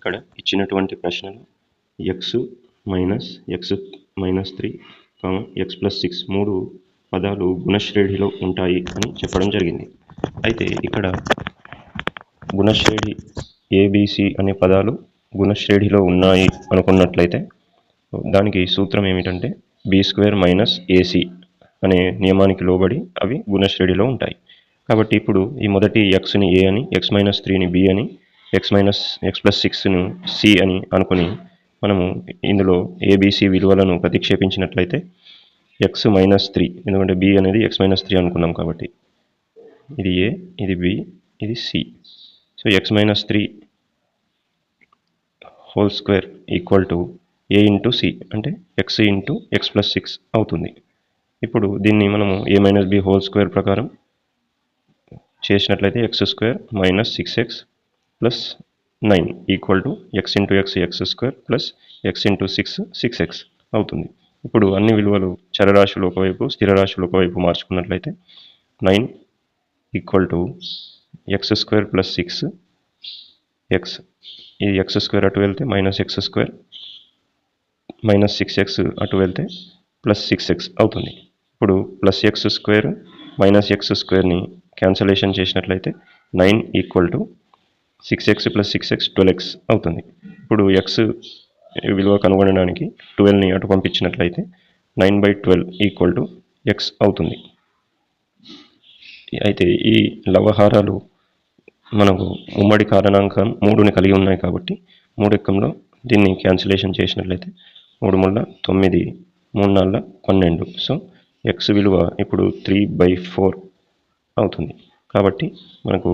ఇక్కడ ఇచ్చినటువంటి ప్రశ్నలో ఎక్స్ మైనస్ 3 ఎక్స్ ప్లస్ 6 మూడు పదాలు గుణశ్రేణిలో ఉంటాయి అని చెప్పడం జరిగింది. అయితే ఇక్కడ గుణశ్రేణి ఏబిసి అనే పదాలు గుణశ్రేణిలో ఉన్నాయి అనుకున్నట్లయితే దానికి సూత్రం ఏమిటంటే b² మైనస్ ఏసీ అనే నియమానికి లోబడి అవి గుణశ్రేణిలో ఉంటాయి. కాబట్టి ఇప్పుడు ఈ మొదటి ఎక్స్ని ఏ అని, ఎక్స్ మైనస్ 3ని బి అని, ఎక్స్ ప్లస్ 6ను సి అని అనుకుని మనము ఇందులో ఏబిసి విలువలను ప్రతిక్షేపించినట్లయితే ఎక్స్ మైనస్ 3, ఎందుకంటే బి అనేది ఎక్స్ మైనస్ 3 అనుకున్నాం కాబట్టి ఇది ఏ, ఇది బి, ఇది C. So X minus 3 whole square equal to A into C అంటే ఎక్స్ ఇంటూ ఎక్స్ ప్లస్ 6 అవుతుంది. ఇప్పుడు దీన్ని మనము A minus B whole square ప్రకారం చేసినట్లయితే x² minus 6x plus 9 equal to X into x² plus X into 6x అవుతుంది. ఇప్పుడు అన్ని విలువలు చరరాశులు ఒకవైపు, స్థిరరాశులు ఒకవైపు మార్చుకున్నట్లయితే 9 equal to x² plus 6 X, ఈ x² అటు వెళ్తే మైనస్ x² మైనస్ 6x అటు వెళ్తే ప్లస్ 6x అవుతుంది. ఇప్పుడు ప్లస్ x² మైనస్ x²ని క్యాన్సలేషన్ చేసినట్లయితే 9 equal to 6x plus 6x 12x అవుతుంది. ఇప్పుడు x విలువ కనుగొనడానికి 12ని అటు పంపించినట్లయితే 9/12 ఈక్వల్ టు x అవుతుంది. అయితే ఈ లవహారాలు మనకు ఉమ్మడి కారణాంకం 3ని కలిగి ఉన్నాయి కాబట్టి 3 ఎక్కంలో దీన్ని క్యాన్సలేషన్ చేసినట్లయితే 3 మూల 9, 3 నాలుగు 12. సో x విలువ ఇప్పుడు 3/4 అవుతుంది. కాబట్టి మనకు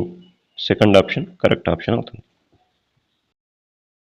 సెకండ్ ఆప్షన్ కరెక్ట్ ఆప్షన్ అవుతుంది.